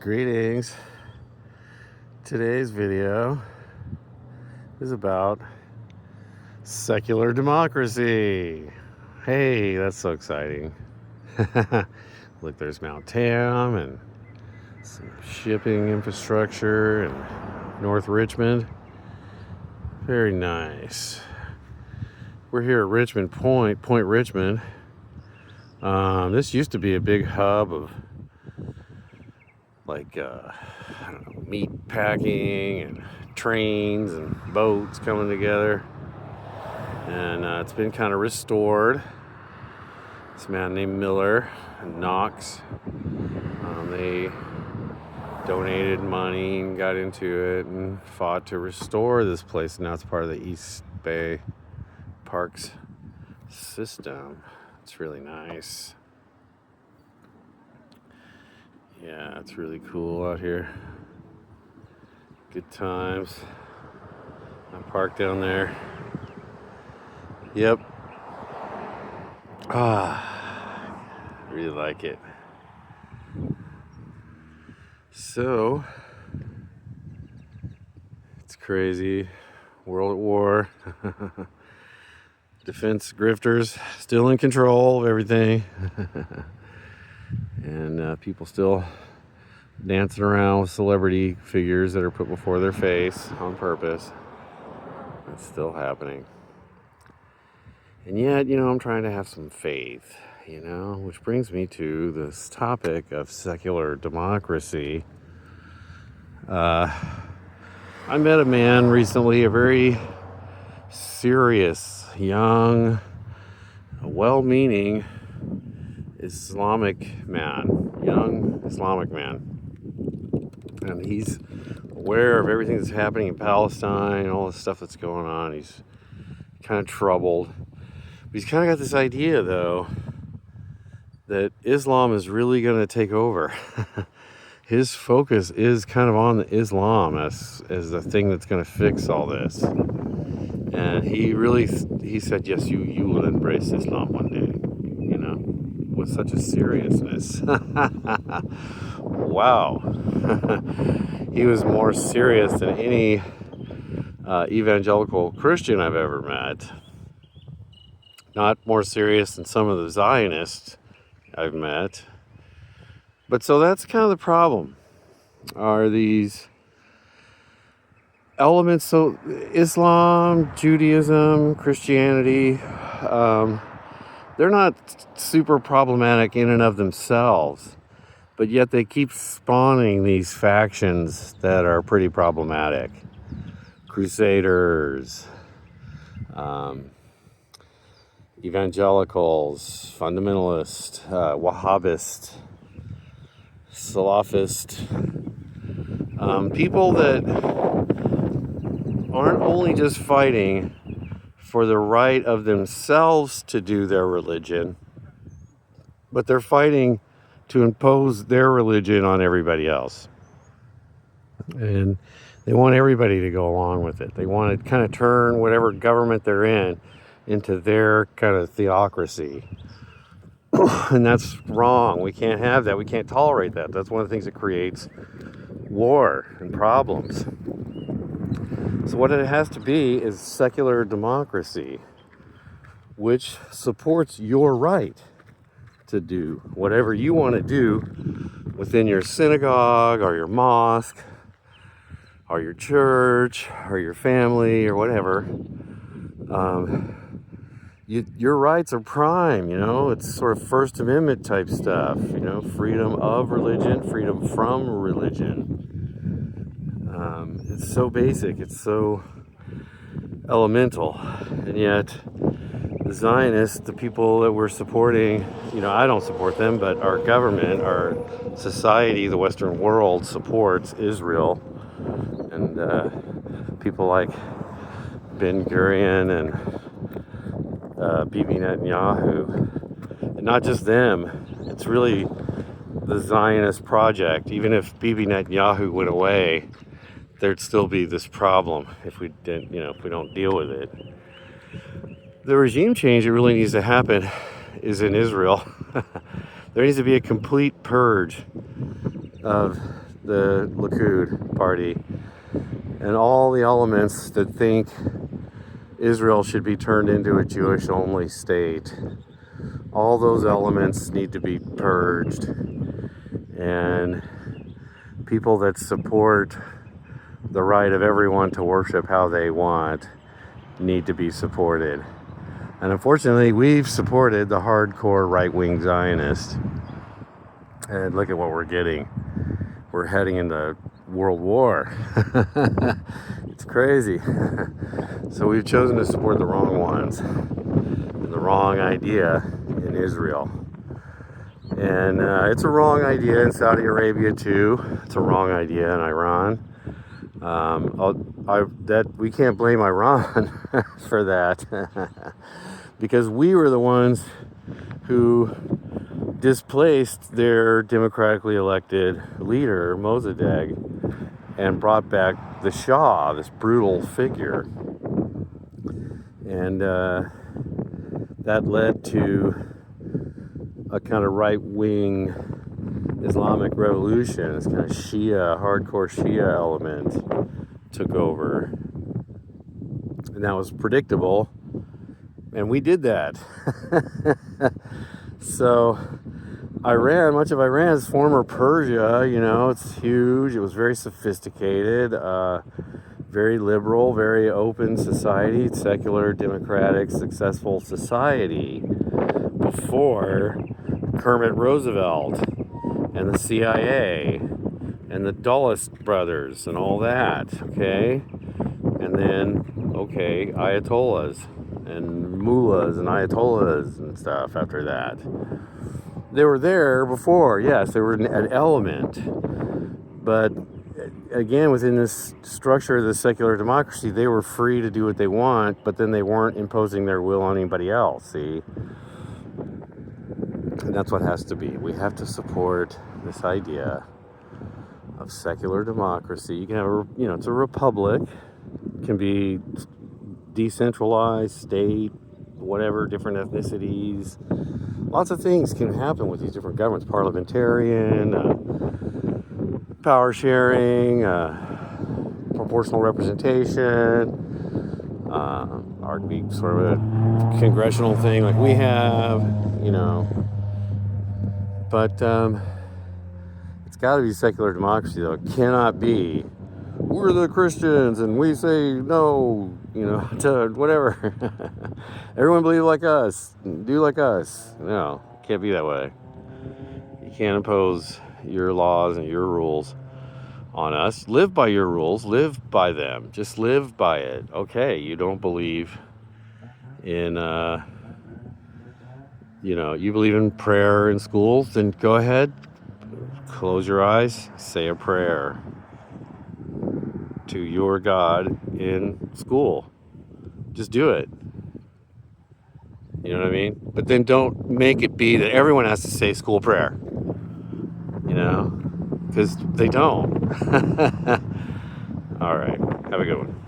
Greetings. Today's video is about secular democracy. Hey, that's so exciting. Look, there's Mount Tam and some shipping infrastructure in North Richmond. Very nice. We're here at Richmond Point Richmond. This used to be a big hub of I don't know, meat packing and trains and boats coming together. And it's been kind of restored. This man named Miller and Knox, they donated money and got into it and fought to restore this place. Now it's part of the East Bay Parks system. It's really nice. Yeah, it's really cool out here. Good times. I parked down there. Yep. Really like it. So, it's crazy. World at war. Defense grifters still in control of everything. And people still dancing around with celebrity figures that are put before their face on purpose. That's still happening. And yet, I'm trying to have some faith, which brings me to this topic of secular democracy. I met a man recently, a very serious, young, well-meaning Islamic man, young Islamic man. And he's aware of everything that's happening in Palestine, all the stuff that's going on. He's kind of troubled. But he's kind of got this idea, though, that Islam is really going to take over. His focus is kind of on the Islam as the thing that's going to fix all this. And he said, yes, you will embrace Islam one day, with such a seriousness. Wow. He was more serious than any evangelical Christian I've ever met. Not more serious than some of the Zionists I've met. But so that's kind of the problem. Are these elements, so Islam, Judaism, Christianity, they're not super problematic in and of themselves, but yet they keep spawning these factions that are pretty problematic. Crusaders, evangelicals, fundamentalists, Wahhabist, Salafist, people that aren't only just fighting for the right of themselves to do their religion, but they're fighting to impose their religion on everybody else. And they want everybody to go along with it. They want to kind of turn whatever government they're in into their kind of theocracy. And that's wrong. We can't have that. We can't tolerate that. That's one of the things that creates war and problems. So what it has to be is secular democracy, which supports your right to do whatever you want to do within your synagogue or your mosque or your church or your family or whatever. Your rights are prime, it's sort of First Amendment type stuff, freedom of religion, freedom from religion. It's so basic, it's so elemental, and yet the Zionists, the people that we're supporting, I don't support them, but our government, our society, the Western world supports Israel, and people like Ben Gurion and Bibi Netanyahu, and not just them, it's really the Zionist project. Even if Bibi Netanyahu went away, there'd still be this problem if we didn't, if we don't deal with it. The regime change that really needs to happen is in Israel. There needs to be a complete purge of the Likud party, and all the elements that think Israel should be turned into a Jewish-only state. All those elements need to be purged, and people that support the right of everyone to worship how they want need to be supported. And unfortunately, we've supported the hardcore right-wing Zionists. And look at what we're getting. We're heading into World War. It's crazy. So we've chosen to support the wrong ones and the wrong idea in Israel. And it's a wrong idea in Saudi Arabia too. It's a wrong idea in Iran. We can't blame Iran for that because we were the ones who displaced their democratically elected leader, Mossadegh, and brought back the Shah, this brutal figure. And that led to a kind of right-wing Islamic revolution. This kind of hardcore Shia element took over. And that was predictable. And we did that. So Iran, much of Iran is former Persia, it's huge. It was very sophisticated, very liberal, very open society, secular, democratic, successful society before Kermit Roosevelt and the CIA and the Dulles brothers and all that, okay? And then, Ayatollahs and mullahs and ayatollahs and stuff after that. They were there before, yes, they were an element. But again, within this structure of the secular democracy, they were free to do what they want, but then they weren't imposing their will on anybody else, see? And that's what has to be. We have to support this idea of secular democracy. You can have it's a republic. It can be decentralized, state, whatever, different ethnicities. Lots of things can happen with these different governments. Parliamentarian, power sharing, proportional representation, or to be sort of a congressional thing like we have, But it's got to be secular democracy, though. It cannot be, we're the Christians and we say no, to whatever. Everyone believe like us, do like us. No, it can't be that way. You can't impose your laws and your rules on us. Live by your rules, live by them. Just live by it. Okay, you don't believe in, you believe in prayer in schools, then go ahead, close your eyes, say a prayer to your God in school. Just do it. You know what I mean? But then don't make it be that everyone has to say school prayer. Because they don't. All right. Have a good one.